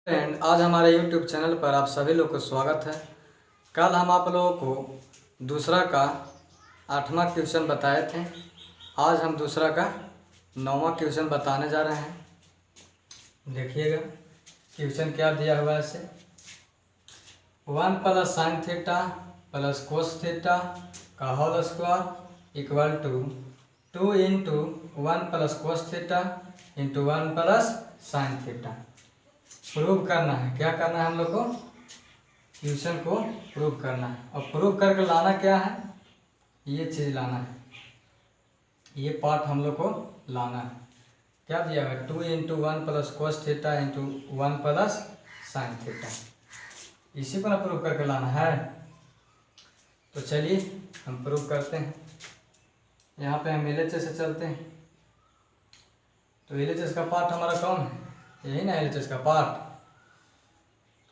Friend, आज हमारे YouTube channel पर आप सभी लोग को स्वागत है। कल हम आप लोगों को दूसरा का 8वां क्वेश्चन बताए थे। आज हम दूसरा का 9वां क्वेश्चन बताने जा रहे हैं। देखिएगा क्वेश्चन क्या दिया हुआ है इसे। 1 + sin थीटा + cos थीटा का whole square equal to 2 × 1 + cos theta × 1 + sin theta prove करना है। क्या करना है हम लोग को? क्वेश्चन को प्रूव करना है। और प्रूव करके लाना क्या है? ये चीज़ लाना है, ये पार्ट हम लोग को लाना है। क्या दिया है? 2 × 1 + cos थीटा × 1 + sin थीटा। इसी को ना प्रूव करके लाना है। तो चलिए हम प्रूव करते हैं। यहाँ पे हम LHS से चलते हैं। तो LHS का पार्ट हमारा कौन है? यही ना LHS का पार्ट।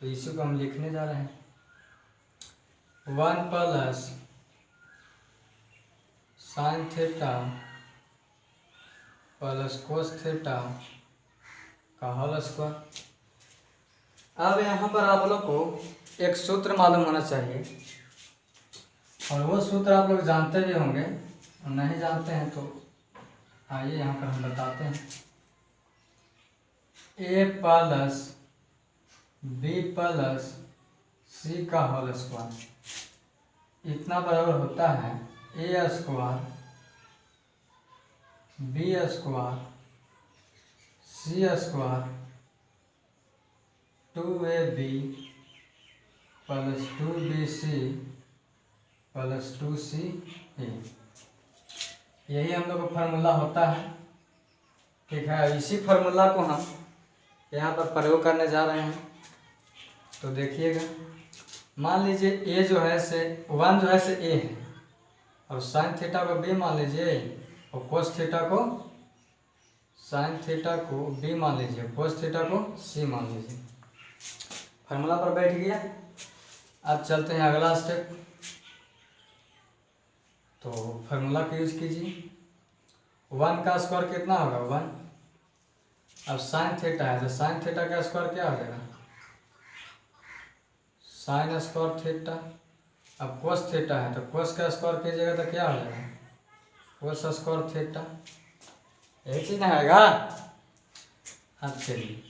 तो इसी को हम लिखने जा रहे हैं। 1 + sin थीटा + cos थीटा का होल स्क्वायर। अब यहाँ पर आप लोग को एक सूत्र मालूम होना चाहिए, और वो सूत्र आप लोग जानते भी होंगे, और नहीं जानते हैं तो आइए यहाँ पर हम बताते हैं। A + B + C का होल स्क्वायर इतना बराबर होता है A² B² C² 2AB + 2BC + 2CA। यही हम लोग का फार्मूला होता है। ठीक है, इसी फार्मूला को हम यहाँ पर प्रयोग करने जा रहे हैं। तो देखिएगा, मान लीजिए A जो है से 1 जो है से A है, और sin थीटा को B मान लीजिए, और cos थीटा को sin थीटा को B मान लीजिए, cos थीटा को C मान लीजिए। फार्मूला पर बैठ गया। अब चलते हैं अगला स्टेप। तो फार्मूला का यूज कीजिए। 1 का स्क्वायर कितना होगा? 1। अब sin थीटा है तो sin थीटा का स्क्वायर क्या हो जाएगा? sin² theta. अब cos थीटा है तो cos का स्क्वायर कीजिएगा तो क्या हो जाएगा? cos² theta. यही चीज ना आएगा। अब चलिए,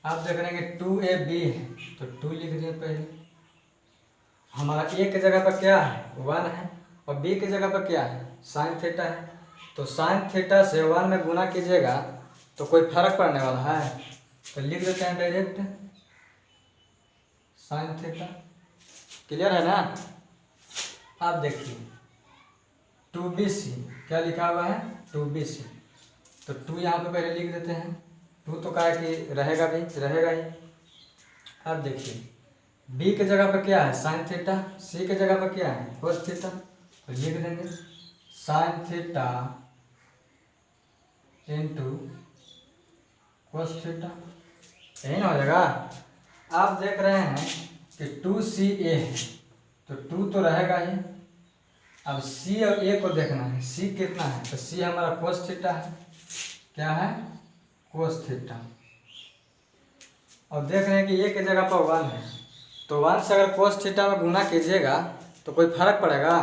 आप देख रहे हैं कि 2AB है तो 2 लिख दिए पहले। हमारा A की जगह पर क्या है? 1 है, और B की जगह पर क्या है? sin थीटा है। तो sin थीटा से 1 में गुना कीजिएगा तो कोई फर्क पड़ने वाला है? तो लिख देते हैं डायरेक्ट sin थीटा। क्लियर है ना? आप देखिए 2BC क्या लिखा हुआ है? 2BC। तो 2 यहाँ पे पहले लिख देते हैं। 2 तो क्या है कि रहेगा भी, रहेगा ही। अब देखिए B की जगह पर क्या है? sin theta. C की जगह पर क्या है? cos theta. तो लिख देंगे sin थीटा × cos थीटा। यही ना हो जाएगा। आप देख रहे हैं कि 2CA है तो 2 तो रहेगा ही। अब C और A को देखना है। C कितना है? तो C हमारा cos थीटा है। क्या है? cos theta. और देख रहे हैं कि A की जगह पर 1 है, तो 1 से अगर cos थीटा में गुना कीजिएगा तो कोई फर्क पड़ेगा?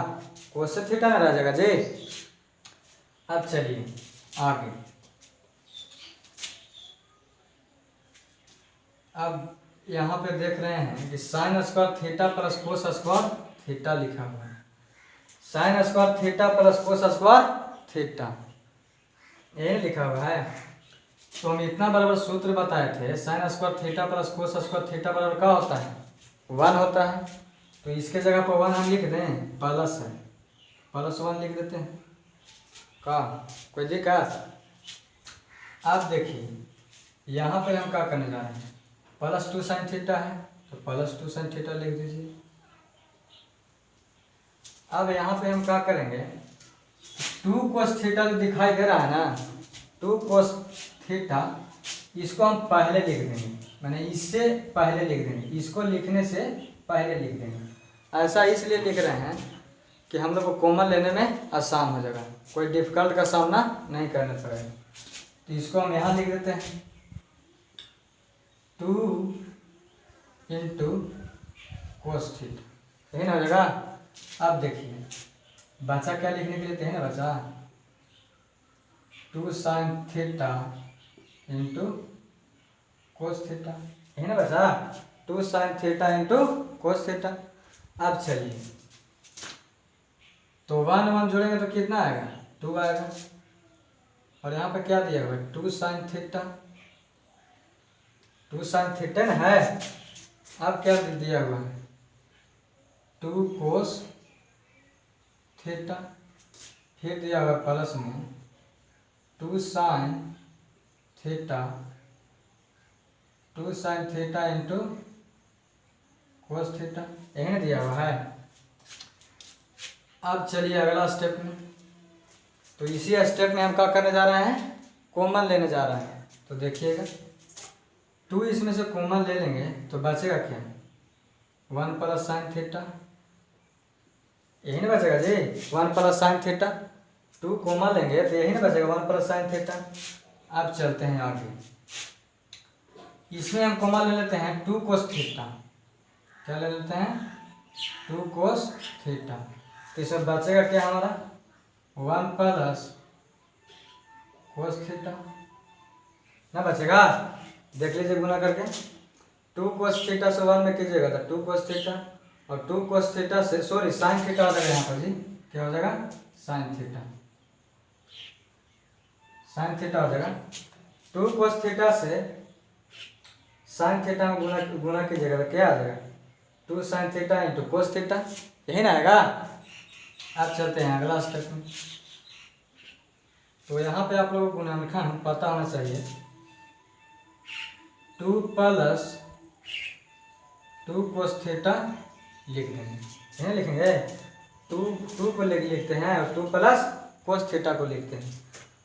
cos से थीटा में रह जाएगा जी। अब चलिए आगे। अब यहाँ पे देख रहे हैं कि sin² थीटा + cos² थीटा लिखा हुआ है। sin² थीटा + cos² थीटा ये लिखा हुआ है। तो हम इतना बराबर सूत्र बताए थे, sin² थीटा + cos² थीटा बराबर क्या होता है? 1 होता है। तो इसके जगह पर 1 हम लिख दें, प्लस है, +1 लिख देते हैं। का कोई दिक्कत? आप देखिए यहाँ पे हम क्या करने जा रहे हैं? +2 sin थीटा है तो +2 sin थीटा लिख दीजिए। अब यहाँ पे हम क्या करेंगे? 2 cos थीटा जो दिखाई दे रहा है ना, 2 cos थीटा, इसको हम पहले लिख देंगे, मैंने इससे पहले लिख देंगे, इसको लिखने से पहले लिख देंगे। ऐसा इसलिए लिख रहे हैं कि हम लोग को कॉमन लेने में आसान हो जाएगा, कोई डिफिकल्ट का सामना नहीं करना पड़ेगा। तो इसको हम यहाँ लिख देते हैं। 2 इंटू कोस थीटा, यही ना हो जाएगा। अब देखिए बचा क्या लिखने के लिए थे ना बचा 2 sine theta into cos theta, यही ना बचा 2 sine theta into cos theta. अब चलिए तो 1 1 जोड़ेंगे तो कितना आएगा 2 आएगा, और यहाँ पे क्या दिया हुआ है 2 साइन थीटा, 2 साइन थीटा ना है। अब क्या दिया हुआ है 2 कोस थीटा, फिर दिया हुआ प्लस में 2 sine theta, 2 sine theta into cos theta, यही ना दिया हुआ है। अब चलिए अगला स्टेप में, तो इसी स्टेप में हम क्या करने जा रहे हैं कॉमन लेने जा रहे हैं। तो देखिएगा 2 इसमें से कॉमन ले लेंगे तो बचेगा क्या 1 प्लस साइन थीटा, यही ना बचेगा जी 1 प्लस साइन थीटा। 2 कॉमन लेंगे तो यही ना बचेगा 1 प्लस साइन थीटा। अब चलते हैं आगे, इसमें हम कॉमन ले लेते हैं 2 कोस थीटा, क्या ले लेते हैं 2 कोस थीटा। तो इसमें बचेगा क्या हमारा 1 प्लस कोस थीटा ना बचेगा। देख लीजिए गुना करके 2 कोस थीटा से 1 में कीजिएगा तो 2 कोस थीटा, और 2 कोस थीटा से सॉरी साइन थीटा हो जाएगा यहाँ पर जी, क्या हो जाएगा साइन थीटा, साइन थीटा हो जाएगा। 2 कोस थीटा से साइन थीटा में गुना कीजिएगा तो क्या आ जाएगा 2 sine theta into cos theta, यही ना आएगा। अब चलते हैं अगला स्टेप में, तो यहाँ पे आप लोगों को गुणनखंड पता होना चाहिए 2 प्लस 2 कोस थीटा लिख देंगे, यही लिखेंगे 2 को लिखते हैं और 2 प्लस कोस थीटा को लिखते हैं,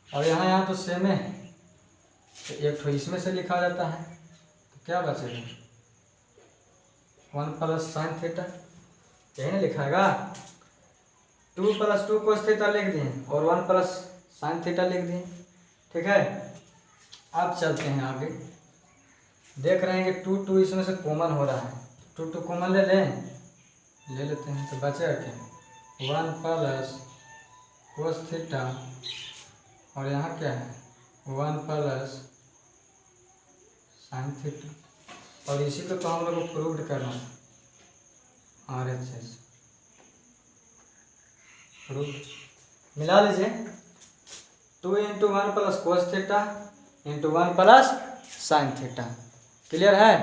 और यहाँ तो सेम है तो एक तो इसमें से लिखा जाता है, तो क्या बचेगा 1 प्लस साइन थीटा, यही ना लिखाएगा 2 प्लस 2 कोस थीटा लिख दिए और 1 प्लस साइन थीटा लिख दिए, ठीक है। अब चलते हैं आगे, देख रहे हैं कि 2 2 इसमें से कॉमन हो रहा है, 2 2 कॉमन ले लेते हैं तो बचेगा क्या 1 प्लस कोस थीटा, और यहाँ क्या है 1 प्लस साइन थीटा, और इसी को तो हम लोग को प्रूव करना है RHS प्रूफ। मिला लीजिए 2 into 1 plus cos theta into 1 plus sine theta, clear है।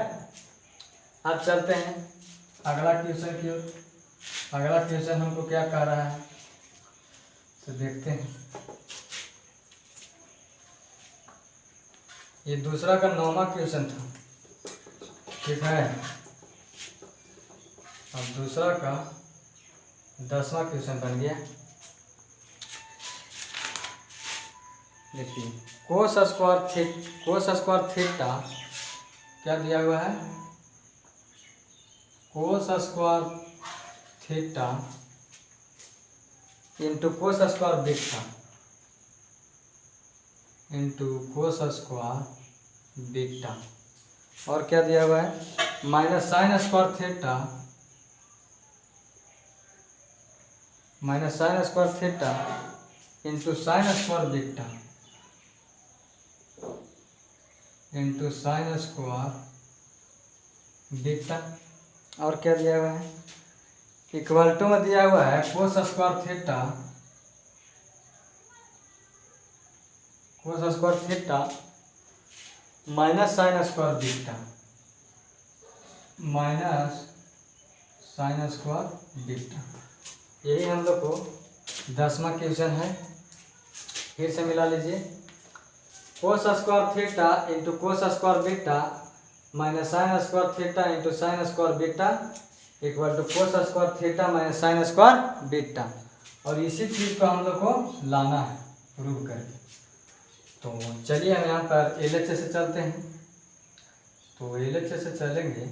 अब चलते हैं अगला क्वेश्चन की ओर। अगला क्वेश्चन हमको क्या कह रहा है तो देखते हैं, ये दूसरा का 9वां क्वेश्चन था, ठीक है। अब दूसरा का 10वां क्वेश्चन बन गया। देखिए कोस स्क्वायर थीटा क्या दिया हुआ है cos square theta into cos square beta into cos square beta, और क्या दिया हुआ है minus sine square theta into sine square beta into sine square beta, और क्या दिया हुआ है इक्वल टू में दिया हुआ है cos square theta minus sine square beta, यही हम लोग को 10वां क्वेश्चन है। फिर से मिला लीजिए cos square theta into cos square beta minus sine square theta into sine square beta equal to cos square theta minus sine square beta, और इसी चीज़ को हम लोग को लाना है प्रूव करके। तो चलिए हम यहाँ पर LHS से चलते हैं, तो LHS से चलेंगे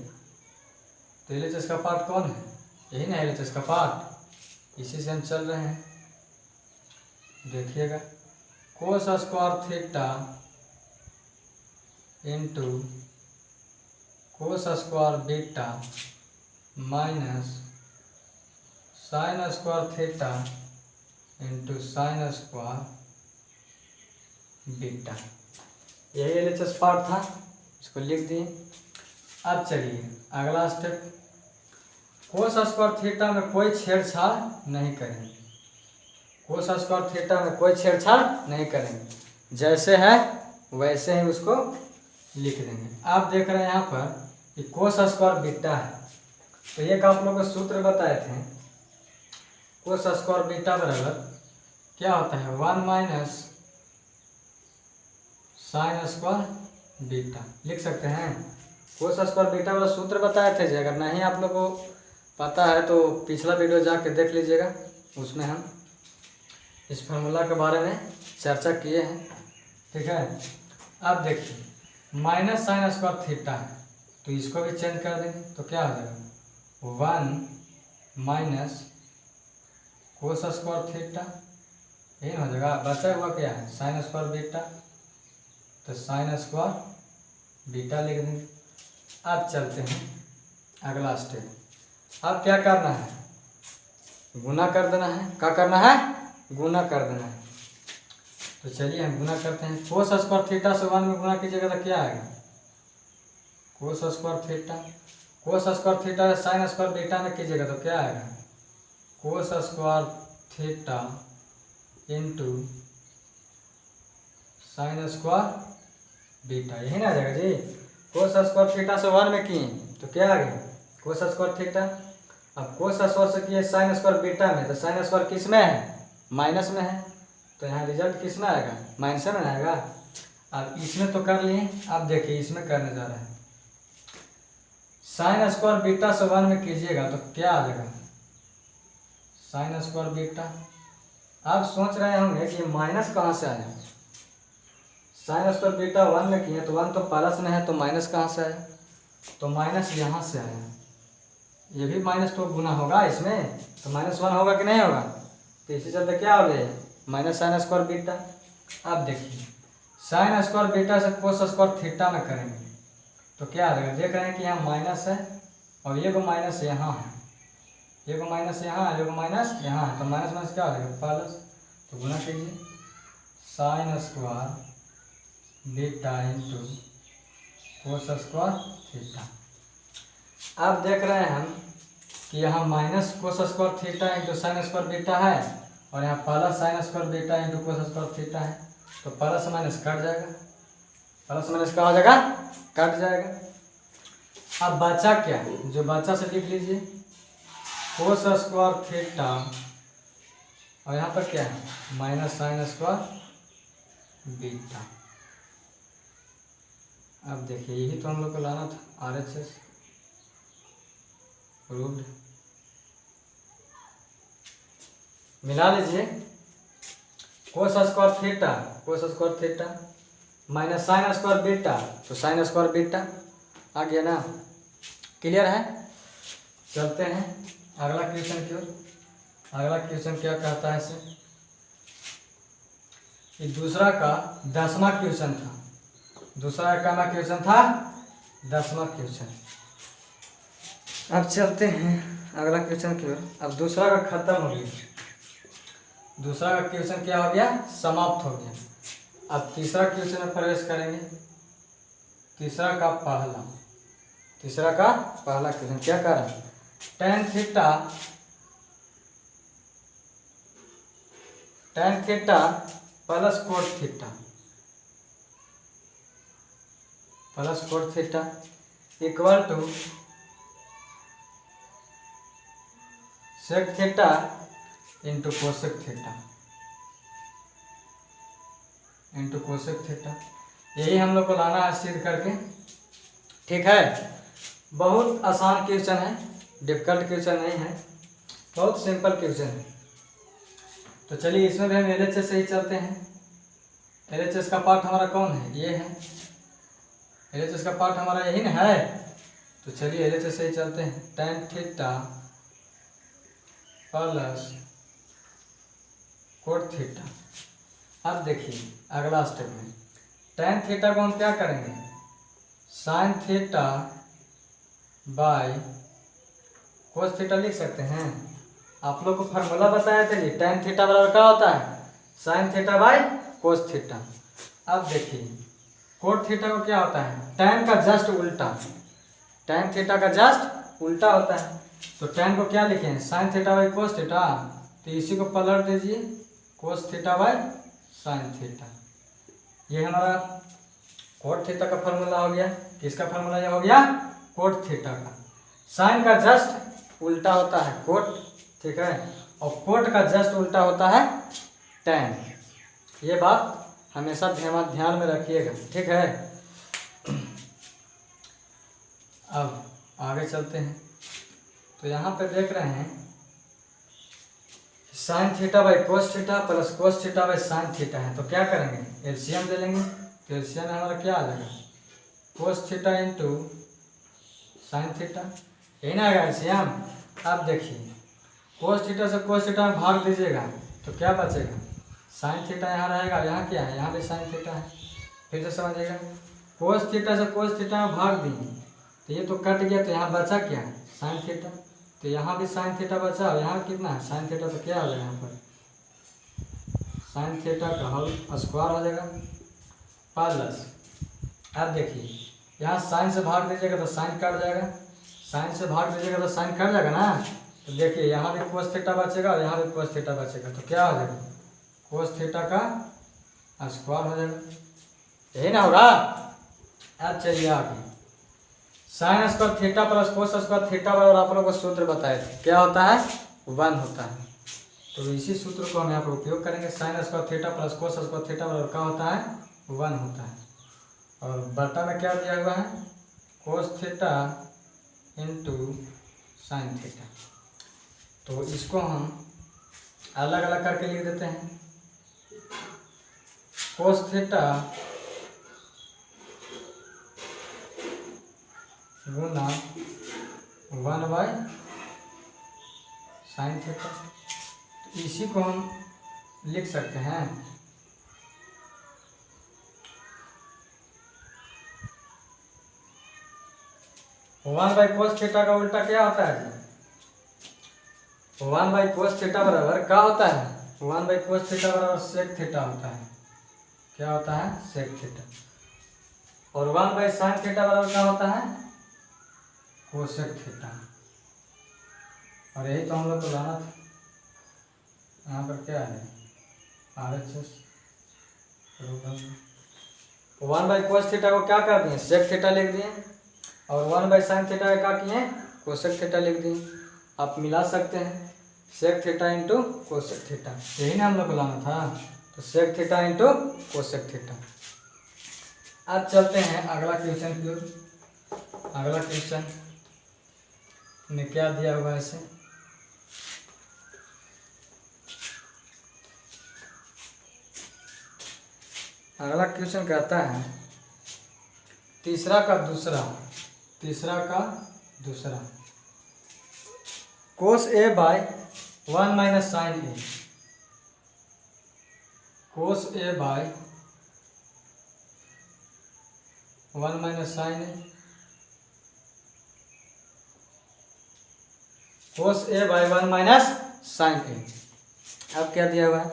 तो LHS का पार्ट कौन है यही ना LHS का पार्ट, इसी से हम चल रहे हैं। देखिएगा कोस square theta into cos square beta minus sine square theta into sine square beta. यही एलएचएस पार्ट था, इसको लिख दिए। अब चलिए अगला स्टेप, कोस स्क्वायर थीटा में कोई छेड़छाड़ नहीं करेंगे। कोस स्क्वायर थीटा में कोई छेड़छाड़ नहीं करेंगे, जैसे है वैसे ही उसको लिख देंगे। आप देख रहे हैं यहाँ पर कि कोस स्क्वायर बीटा है, तो एक आप लोगों को सूत्र बताए थे, कोस स्क्वायर बीटा बराबर क्या होता है 1 माइनस साइन स्क्वायर बीटा, लिख सकते हैं। कोस स्क्वायर बीटा वाला सूत्र बताए थे, अगर नहीं आप लोग को पता है तो पिछला वीडियो जाके देख लीजिएगा, उसमें हम इस फार्मूला के बारे में चर्चा किए हैं। ठीक है, अब देखिए माइनस साइन स्क्वायर थीटा है, तो इसको भी चेंज कर देंगे तो क्या हो जाएगा 1 माइनस कोस स्क्वायर थीटा, यही हो जाएगा। बचा हुआ क्या है साइन स्क्वायर बीटा, तो साइन स्क्वायर बीटा लिख देंगे। अब चलते हैं अगला स्टेप। अब क्या करना है, गुना कर देना है। क्या करना है, गुना कर देना है। तो चलिए हम गुना करते हैं। कोस स्क्वायर थीटा से 1 में गुना कीजिएगा तो क्या आएगा कोस स्क्वायर थीटा, कोस स्क्वायर थीटा से साइन स्क्वायर बीटा में कीजिएगा तो क्या आएगा कोस square theta into sine square beta, यही ना आ जाएगा जी। कोस स्क्वायर थीटा से 1 में किए तो क्या आ गया कोस स्क्वायर थीटा। अब कोस स्क्वायर से किए साइन स्क्वायर बीटा में, तो साइन स्क्वायर किस में है माइनस में है, तो यहाँ रिजल्ट किस में आएगा माइनस में आएगा। अब इसमें तो कर लिए, अब देखिए इसमें करने जा रहे हैं। साइन स्क्वायर बीटा से 1 में कीजिएगा तो क्या आ जाएगा साइन स्क्वायर बीटा। आप सोच रहे होंगे कि माइनस कहाँ से आया, साइन स्क्वायर बीटा 1 में किए तो 1 तो प्लस में है, तो माइनस कहाँ से आया, तो माइनस यहाँ से आया। ये भी माइनस तो गुना होगा इसमें, तो -1 होगा कि नहीं होगा, तो इसी चलते क्या हो गया माइनस साइन स्क्वायर बीटा। अब देखिए साइन स्क्वायर बीटा से कोस स्क्वायर थीटा में करेंगे तो क्या आ जाएगा, देख रहे हैं कि यहाँ माइनस है और ये को माइनस यहाँ है, ये को माइनस यहाँ है, ये को माइनस यहाँ है, तो माइनस माइनस क्या हो जाएगा प्लस। तो गुना कीजिए sign square beta into cos square theta. अब देख रहे हैं हम कि यहाँ minus cos square theta into sine square beta है और यहाँ plus sign square beta into cos square theta है, तो प्लस माइनस कट जाएगा, प्लस माइनस क्या हो जाएगा कट जाएगा। अब बचा क्या, जो बचा से लिख लीजिए कोस स्क्वायर थीटा और यहाँ पर क्या है माइनस साइन स्क्वायर बीटा। अब देखिए यही तो हम लोग को लाना था RHS प्रूव्ड। मिला लीजिए cos square theta minus sine square beta, तो साइन स्क्वायर बीटा आ गया ना, क्लियर है। चलते हैं अगला क्वेश्चन की ओर। अगला क्वेश्चन क्या कहता है इसे, ये दूसरा का 10वां क्वेश्चन था, दूसरा का क्वेश्चन था 10वां क्वेश्चन। अब चलते हैं अगला क्वेश्चन की ओर। अब दूसरा का खत्म हो गया, दूसरा का क्वेश्चन क्या हो गया समाप्त हो गया। अब तीसरा क्वेश्चन में प्रवेश करेंगे। तीसरा का पहला क्वेश्चन क्या कर रहा है, tan theta plus cot theta equal to sec theta into cosec theta. यही हम लोग को लाना है सिद्ध करके। ठीक है, बहुत आसान क्वेश्चन है, डिफिकल्ट क्वेश्चन नहीं है, बहुत सिंपल क्वेश्चन है। तो चलिए इसमें भी हम LHS से ही चलते हैं। LHS का पार्ट हमारा कौन है, ये है LHS का पार्ट हमारा यही ना है। तो चलिए LHS से ही चलते हैं। tan theta plus cot theta. अब देखिए अगला स्टेप में tan थीटा को हम क्या करेंगे sine theta by cos theta लिख सकते हैं। आप लोग को फार्मूला बताया था जी, tan थीटा बराबर क्या होता है, sin theta by cos theta. अब देखिए कोट थीटा को क्या होता है, tan का जस्ट उल्टा, tan थीटा का जस्ट उल्टा होता है। तो tan को क्या लिखें, sin theta by cos theta. तो इसी को पलट दीजिए, cos theta by sin theta. ये हमारा कोट थीटा का फार्मूला हो गया। किसका फार्मूला ये हो गया, कोट थीटा का। साइन का जस्ट उल्टा होता है कोट, ठीक है, और कोट का जस्ट उल्टा होता है tan। ये बात हमेशा ध्यान में रखिएगा, ठीक है। अब आगे चलते हैं। तो यहाँ पे देख रहे हैं sine theta by cos theta plus cos theta by sine theta है। तो क्या करेंगे, एलसीएम ले लेंगे। तो एलसीएम में हमारा क्या आ जाएगा, cos theta into sine theta, यही ना आएगा एलसीएम। अब देखिए कोस थीटा से कोस थीटा में भाग दीजिएगा तो क्या बचेगा, साइन थीटा यहाँ रहेगा, यहाँ क्या है, यहाँ भी साइन थीटा है। फिर से समझिएगा, कोस थीटा से कोस थीटा में भाग दिए तो ये तो कट गया, तो यहाँ बचा क्या, साइन थीटा। तो यहाँ भी साइन थीटा बचा, और यहाँ कितना है साइन थीटा। तो क्या आ जाएगा यहाँ पर, साइन थीटा का होल स्क्वायर हो जाएगा प्लस। अब देखिए यहाँ साइन से भाग दीजिएगा तो साइन कट जाएगा, साइन से भाग दीजिएगा तो साइन कट जाएगा ना। तो देखिए यहाँ भी कोस थीटा बचेगा और यहाँ भी कोस थीटा बचेगा। तो क्या हो जाएगा, कोस थीटा का स्क्वायर हो जाएगा, यही ना होगा। अब चलिए आगे, sign square theta plus cos square theta बराबर आप लोगों को सूत्र बताए थे, क्या होता है, 1 होता है। तो इसी सूत्र को हम यहाँ पर उपयोग करेंगे। Sign square theta plus cos square theta बराबर क्या होता है, 1 होता है। और बटा में क्या दिया हुआ है, cos theta into sine theta. तो इसको हम अलग अलग करके लिख देते हैं। Cos theta Guna 1 by sine theta. तो इसी को हम लिख सकते हैं 1 बाई कोस थीटा का उल्टा क्या होता है, 1 बाई कोस थीटा बराबर क्या होता है, 1 बाई कोस थीटा बराबर सेक थीटा होता है। क्या होता है, सेक थीटा। और 1 बाई साइन थीटा बराबर क्या होता है, कोसेक थीटा। और यही तो हम लोग को लाना था। यहाँ पर क्या है, RHS 1 बाई कोस थीटा को क्या कर दिए, सेक थीटा लिख दिए, और 1 बाई साइन थीटा का क्या किए, कोसेक थीटा लिख दिए। आप मिला सकते हैं, sec theta into cosec theta, यही ना हम लोग को लाना था। तो sec theta into cosec theta. अब चलते हैं अगला क्वेश्चन की ओर। अगला क्वेश्चन में क्या दिया हुआ है इसे, अगला क्वेश्चन कहता है तीसरा का दूसरा कोस ए बाय 1 माइनस साइन ए, कोस ए बाय 1 माइनस साइन ए, कोस ए बाय 1 माइनस साइन ए। अब क्या दिया हुआ है,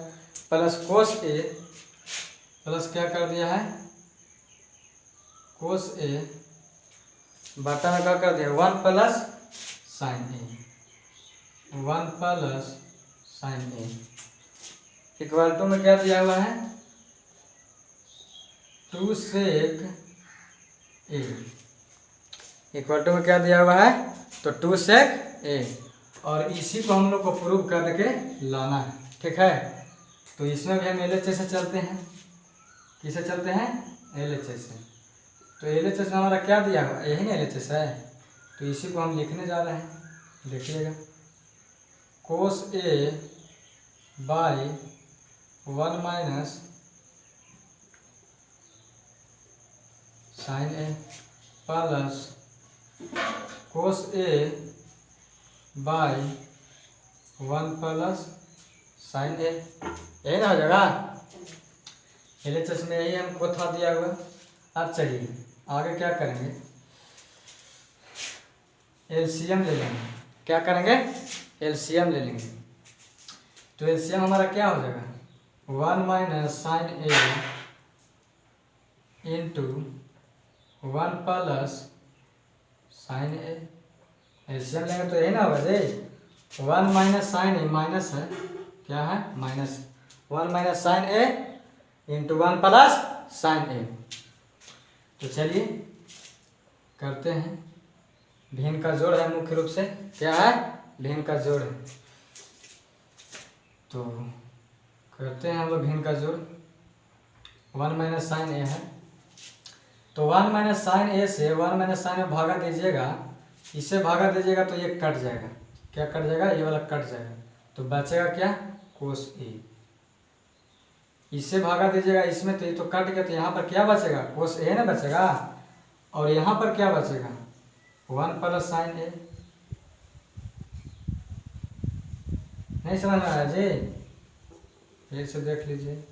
प्लस कोस ए प्लस क्या कर दिया है, कोस ए बटा में क्या कर दिया, 1 plus sine A, 1 plus sine A equal to में क्या दिया हुआ है, 2 सेक ए, इक्वल टू में क्या दिया हुआ है, तो 2 सेक ए। और इसी को हम लोग को प्रूव करके लाना है, ठीक है। तो इसमें भी हम LHS से चलते हैं, किसे चलते हैं, LHS से। तो LHS में हमारा क्या दिया हुआ, यही ना LHS है। तो इसी को हम लिखने जा रहे हैं, देखिएगा, cos A by 1 minus sine A plus cos A by 1 plus sine A, यही ना हो जाएगा। LHS में यही हमको था दिया हुआ। अब चलिए आगे क्या करेंगे, एलसीएम ले लेंगे। क्या करेंगे? एलसीएम ले लेंगे। तो एलसीएम हमारा क्या हो जाएगा? 1 माइनस साइन ए इंटू 1 प्लस साइन ए। एलसीएम लेंगे तो यही ना होगा जी। 1 माइनस साइन ए माइनस है, क्या है? माइनस 1 माइनस साइन ए इंटू 1 प्लस साइन ए। तो चलिए करते हैं। भिन्न का जोड़ है मुख्य रूप से, क्या है? भिन्न का जोड़ है। तो करते हैं हम लोग भिन्न का जोड़। 1 माइनस साइन ए है, तो 1 माइनस साइन ए से 1 माइनस साइन में भागा दीजिएगा, इसे भागा दीजिएगा तो ये कट जाएगा। क्या कट जाएगा? ये वाला कट जाएगा। तो बचेगा क्या? कोस ए। इससे भागा दीजिएगा इसमें, तो ये तो कट गया, तो यहाँ पर क्या बचेगा? कोस ए ना बचेगा। और यहाँ पर क्या बचेगा? 1 प्लस साइन ए। नहीं समझ में आया जी? फिर से देख लीजिए।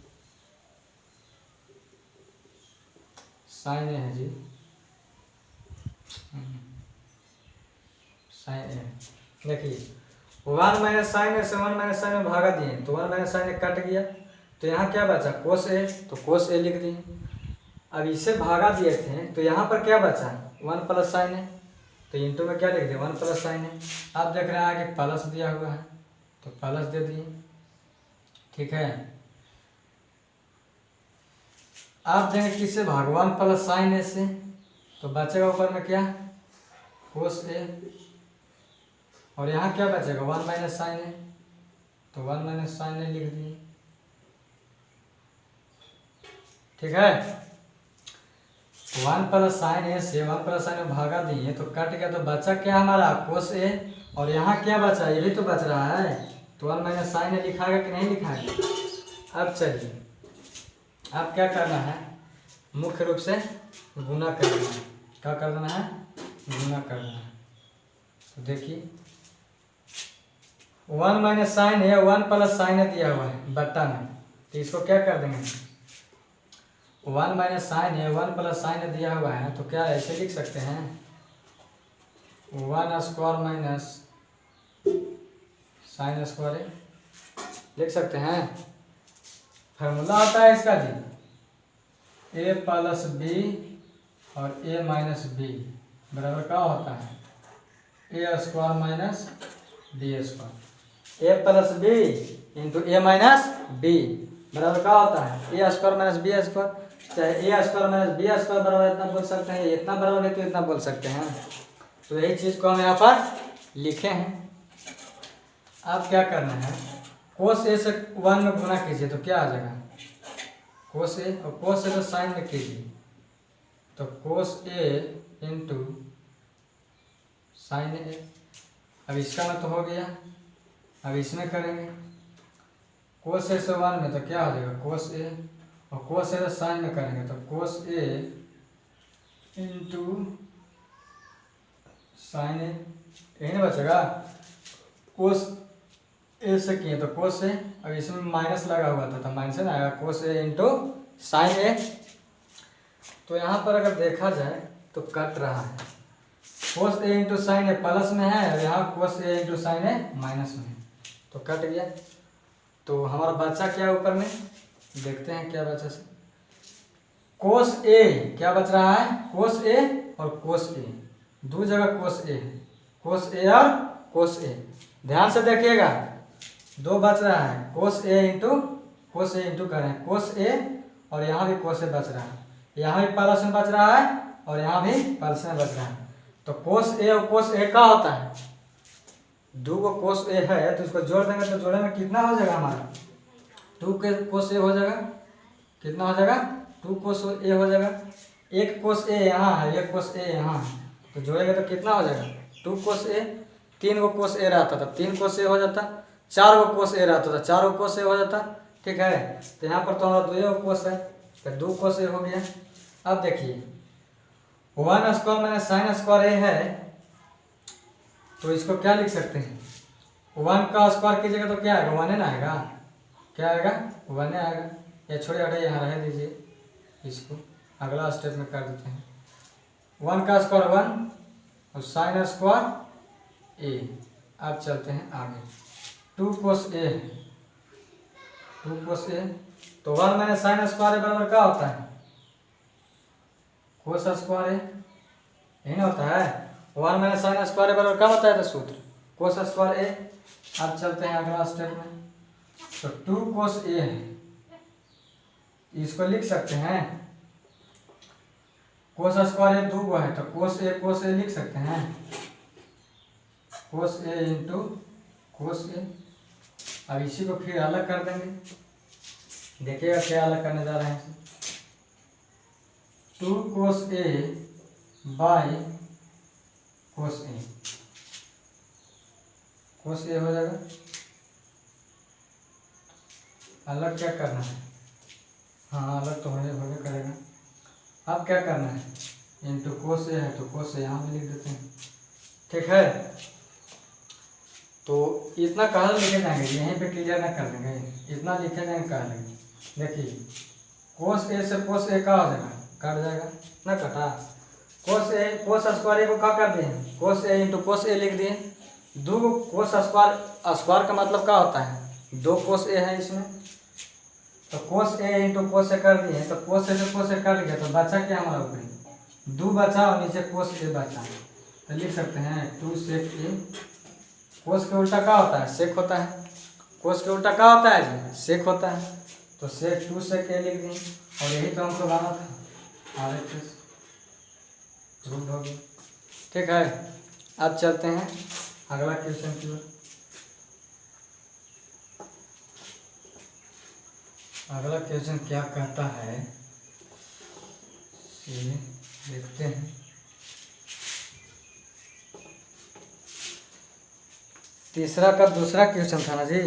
साइन ए है जी, साइन ए। देखिए 1 माइनस साइन ए से 1 माइनस साइन में भागा दिए, तो 1 माइनस साइन ए कट गया, तो यहाँ क्या बचा? कोस ए। तो कोस ए लिख दिए। अब इसे भागा दिए थे, तो यहाँ पर क्या बचा? 1 प्लस साइन ए। तो इंटू में क्या लिख दिया? 1 प्लस साइन ए। आप देख रहे हैं आगे प्लस दिया हुआ है, तो प्लस दे दिए। ठीक है। आप देंगे किससे? भाग 1 प्लस साइन ए से, तो बचेगा ऊपर में क्या? कोस ए। और यहाँ क्या बचेगा? 1 माइनस साइन ए, तो 1 माइनस साइन ए लिख दिए। ठीक है। 1 प्लस साइन ए से 1 प्लस साइन में भागा दिए, तो कट गया, तो बचा क्या हमारा? कोस ए। और यहाँ क्या बचा? ये भी तो बच रहा है, तो 1 माइनस साइन ए लिखाएगा कि नहीं लिखाएगा? अब चलिए, अब क्या करना है? मुख्य रूप से गुना करना है। क्या करना है? गुना करना है। तो देखिए 1 माइनस साइन है, 1 प्लस साइन है दिया हुआ है बट्टा में, तो इसको क्या कर देंगे? 1 माइनस साइन है, 1 प्लस साइन है दिया हुआ है, तो क्या ऐसे लिख सकते हैं? 1 स्क्वायर माइनस साइन स्क्वायर है, लिख सकते हैं। फार्मूला होता है इसका जी, ए प्लस बी और ए माइनस बी बराबर क्या होता है? ए स्क्वायर माइनस बी स्क्वायर। ए प्लस बी इंटू ए माइनस बी बराबर क्या होता है? ए स्क्वायर माइनस बी स्क्वायर। चाहे ए स्क्वायर माइनस बी स्क्वायर बराबर इतना बोल सकते हैं, इतना बराबर है तो इतना बोल सकते हैं। तो यही चीज़ को हम यहाँ पर लिखे हैं। अब क्या करना है? कोस ए से 1 में गुना कीजिए, तो क्या आ जाएगा? कोस ए। और कोस ए से साइन में कीजिए, तो कोस ए इंटू साइन ए। अब इसका में तो हो गया, अब इसमें करेंगे। कोस ए से 1 में, तो क्या हो जाएगा? कोस ए। और कोस ए से साइन में करेंगे, तो कोस ए इंटू साइन ए। यही ना बचेगा? कोस ए से किए तो कोस ए, अब इसमें माइनस लगा हुआ था तो माइनस ना आएगा, कोस ए इंटू साइन ए। तो यहाँ पर अगर देखा जाए तो कट रहा है। कोस ए इंटू साइन ए प्लस में है, और यहाँ कोस ए इंटू साइन ए माइनस में है, तो कट गया। तो हमारा बचा क्या ऊपर में? देखते हैं क्या बचा से। कोस ए क्या बच रहा है? कोस ए और कोस ए, दो जगह कोस ए है, कोस ए और कोस ए। ध्यान से देखिएगा, दो बच रहा है, कोस ए इंटू कर रहे हैं, कोस ए और यहाँ भी कोस ए बच रहा है, यहाँ भी प्लस में बच रहा है और यहाँ भी प्लस में बच रहा है। तो कोस ए और कोस ए का होता है? दो को कोस ए है, तो इसको जोड़ देंगे, तो जोड़े में कितना हो जाएगा हमारा? 2 के कोस ए हो जाएगा। कितना हो जाएगा? 2 कोस ए हो जाएगा। एक कोस ए यहाँ है, एक कोस ए यहाँ है, तो जोड़ेंगे तो कितना हो जाएगा? 2 कोस ए। 3 को कोस ए रहता था, 3 कोस ए हो जाता। 4 को कोस ए रहता था, 4 को कोस ए हो जाता। ठीक है। तो यहाँ पर तो हमारा 2 कोस है, तो 2 कोस ए हो गया। अब देखिए 1 स्क्वायर माइनस साइन स्क्वायर ए है, तो इसको क्या लिख सकते हैं? 1 का स्क्वायर कीजिएगा तो क्या आएगा? 1 है ना आएगा। क्या आएगा? 1 है आएगा। या छोड़िए हटाइए, यहाँ रह दीजिए, इसको अगला स्टेप में कर देते हैं। 1 का स्क्वायर 1 और साइन स्क्वायर ए। अब चलते हैं आगे, 2 cos A है, 2 cos A तो 1 माइनस साइन स्क्वायर बराबर क्या होता है, कोस स्क्वायर ए, यही ना होता है। 1 माइनस साइन स्क्वायर बराबर क्या होता है तो सूत्र कोस स्क्वायर ए। अब चलते हैं अगला स्टेप में, तो 2 cos A है, इसको लिख सकते हैं, कोस स्क्वायर ए 2 को है तो कोस ए लिख सकते हैं, कोस ए इंटू कोस ए। अब इसी को फिर अलग कर देंगे, देखिएगा क्या अलग करने जा रहे हैं, 2 cos A by cos A, cos A हो जाएगा। अलग क्या करना है, हाँ अलग तो होने करेगा। अब क्या करना है, इंटू कोस ए है तो कोस ए यहाँ पे लिख देते हैं, ठीक है। तो इतना कहाँ लिखे जाएंगे, यहीं पे क्लियर ना कर देंगे, इतना लिखे जाएंगे कहाँ लेंगे। देखिए कोस ए से कोस ए का हो जाएगा, कट जाएगा ना, कटा। कोस स्क्वायर ए को क्या कर दिए, कोस ए इंटू कोस ए लिख दिए। 2 कोस स्क्वायर का मतलब क्या होता है, 2 कोस ए है इसमें, तो कोस ए इंटू कोस ए कर दिए, तो कोस ए से कोस ए कट गया तो बचा क्या हमारा ऊपर 2 बचा और नीचे कोस ए बचा, तो लिख सकते हैं 2 सेक ए। कोस के उल्टा क्या होता है, सेक होता है, कोस के उल्टा क्या होता है जी, सेक होता है, तो सेक 2 सेक ए लिख दिए। और यही तो हमको लाना था, RHS प्रूव हो गया, ठीक है। अब चलते हैं अगला क्वेश्चन की ओर। अगला क्वेश्चन क्या कहता है ये देखते हैं। तीसरा का दूसरा क्वेश्चन था ना जी।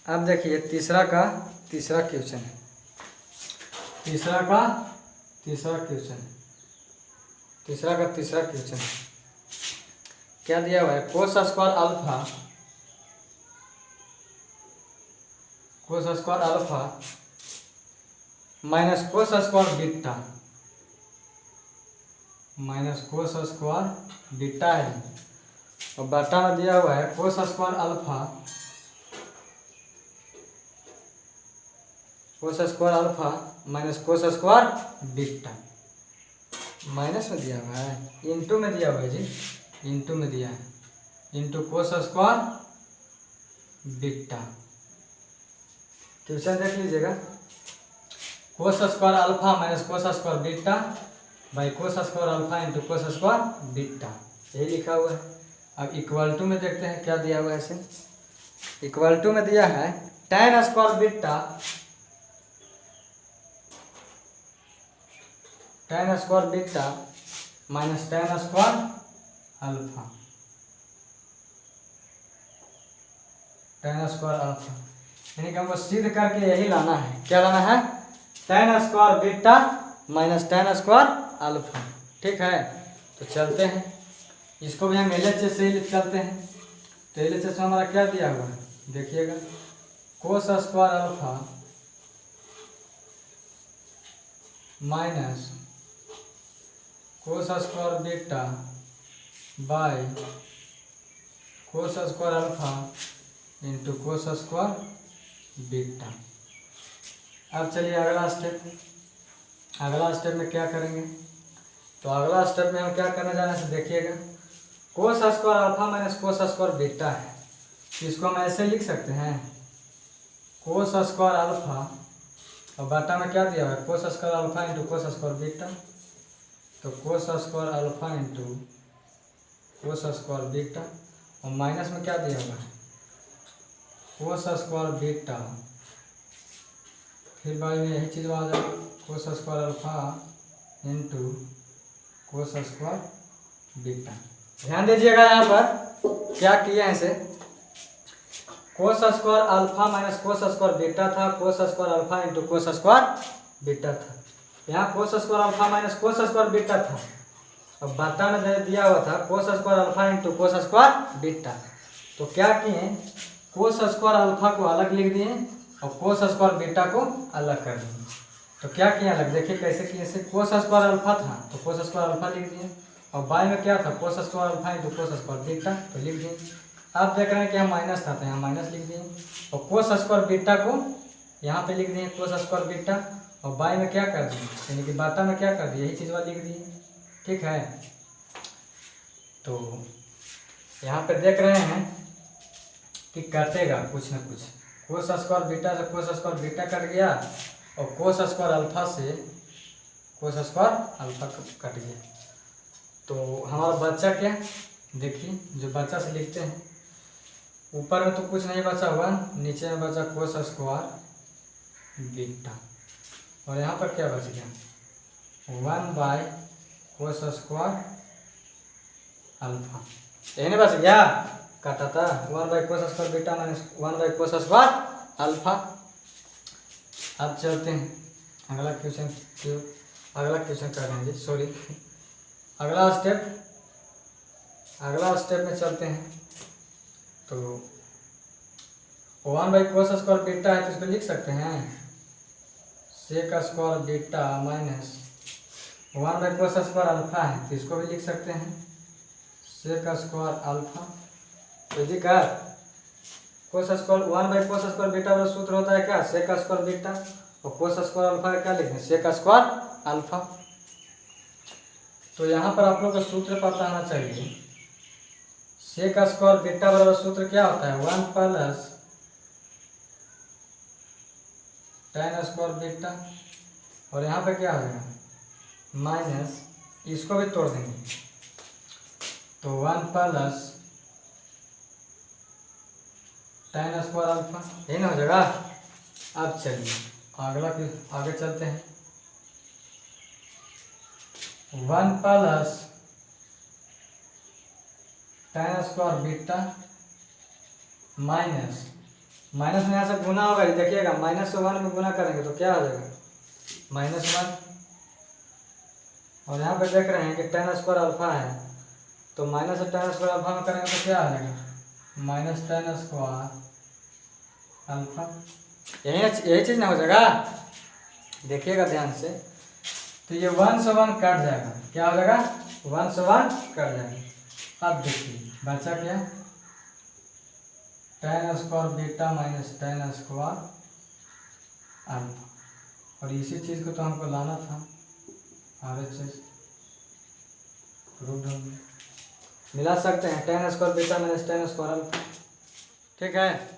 अब देखिए तीसरा क्वेश्चन है, तीसरा क्वेश्चन क्या दिया हुआ है, cos square alpha minus cos square beta है, और बटा में दिया हुआ है cos square alpha minus cos square beta, minus में दिया हुआ है, इंटू में दिया हुआ है जी, इंटू में दिया है, into cos square beta. Question देख लीजिएगा, कोस square alpha minus cos square beta by cos square alpha into cos square beta, यही लिखा हुआ है। अब इक्वल टू में देखते हैं क्या दिया हुआ है इसे, इक्वल टू में दिया है tan square beta minus tan square alpha, यानी कि हमको सिद्ध करके यही लाना है, क्या लाना है, tan square beta minus tan square alpha, ठीक है। तो चलते हैं, इसको भी हम LHS से ही चलते हैं, तो LHS में हमारा क्या दिया हुआ है देखिएगा, कोस square alpha minus cos square beta by cos square alpha into cos square beta. अब चलिए अगला स्टेप में क्या करेंगे, तो अगला स्टेप में हम क्या करने जाने से देखिएगा, कोस square alpha minus cos square beta है, इसको हम ऐसे लिख सकते हैं, कोस स्क्वायर अल्फा और बटा में क्या दिया हुआ है, cos square alpha into cos square beta, तो cos square alpha into cos square beta, और माइनस में क्या दिया हुआ है, कोस स्क्वायर बीटा, फिर बाद में यही चीज़ आ जाएगा, cos square alpha into cos square beta. ध्यान दीजिएगा यहाँ पर क्या किए हैं इसे, cos square alpha minus cos square beta था, cos square alpha into cos square beta था, यहाँ cos square alpha minus cos square beta था, और बटा में दिया हुआ था cos square alpha into cos square beta. तो क्या किए, कोस स्क्वायर अल्फा को अलग लिख दिए और कोस स्क्वायर बीटा को अलग कर दिए। तो क्या किए अलग, देखिए कैसे किए, से कोस स्क्वायर अल्फा था तो कोस स्क्वायर अल्फा लिख दिए, और बाई में क्या था, cos square alpha into cos square beta, तो लिख दिए। आप देख रहे हैं कि यहाँ माइनस था तो यहाँ माइनस लिख दिए, और कोस स्क्वायर बीटा को यहाँ पे लिख दिए कोस स्क्वायर बीटा, और बाई में क्या कर दिए, यानी कि बाटा में क्या कर दिए, यही चीज़ वाला लिख दिए। ठीक है, तो यहाँ पे देख रहे हैं कि कटेगा कुछ ना कुछ, कोस स्क्वायर बीटा से कोस स्क्वायर बीटा कट गया, और कोस स्क्वायर अल्फा से कोस स्क्वायर अल्फा कट गया। तो हमारा बच्चा क्या, देखिए जो बच्चा से लिखते हैं, ऊपर में तो कुछ नहीं बचा हुआ, नीचे में बचा कोस स्क्वायर बीटा, और यहाँ पर क्या बच गया, 1 बाई कोस स्क्वायर अल्फा, यही नहीं बच गया, काटा था 1 by cos square beta minus 1 by cos square alpha. अब चलते हैं अगला क्वेश्चन कर लेंगे, सॉरी अगला स्टेप में चलते हैं। तो 1 बाई कोस स्क्वायर बीटा है तो इसको लिख सकते हैं sec square beta minus 1 by cos square alpha है तो इसको भी लिख सकते हैं सेक स्क्वायर अल्फा। तो जी का cos square 1 by cos square beta वाला सूत्र होता है क्या, सेक स्क्वायर बीटा, और कोस स्क्वायर अल्फा का क्या लिखते हैं, सेक स्क्वायर अल्फा। तो यहाँ पर आप लोग का सूत्र पता होना चाहिए, सेक स्क्वायर बीटा बराबर सूत्र क्या होता है, 1 प्लस tan स्क्वायर बीटा, और यहाँ पे क्या हो जाएगा माइनस, इसको भी तोड़ देंगे तो 1 प्लस tan स्क्वायर अल्फा, यही ना हो जाएगा। अब चलिए आगे चलते हैं, 1 plus tan square beta minus में यहाँ से गुना होगा, देखिएगा माइनस से 1 में गुना करेंगे तो क्या हो जाएगा -1, और यहाँ पे देख रहे हैं कि tan स्क्वायर अल्फा है तो माइनस से tan स्क्वायर अल्फा में करेंगे तो क्या आ जाएगा माइनस tan स्क्वायर अल्फा, यही चीज़ ना हो जाएगा, देखिएगा ध्यान से। तो ये 1 से 1 कट जाएगा, क्या हो जाएगा 1 से 1 कट जाएगा। अब देखिए बचा क्या, tan square beta minus tan square alpha, और इसी चीज़ को तो हमको लाना था RHS प्रूव्ड होंगे, मिला सकते हैं tan square beta minus tan square alpha. ठीक है।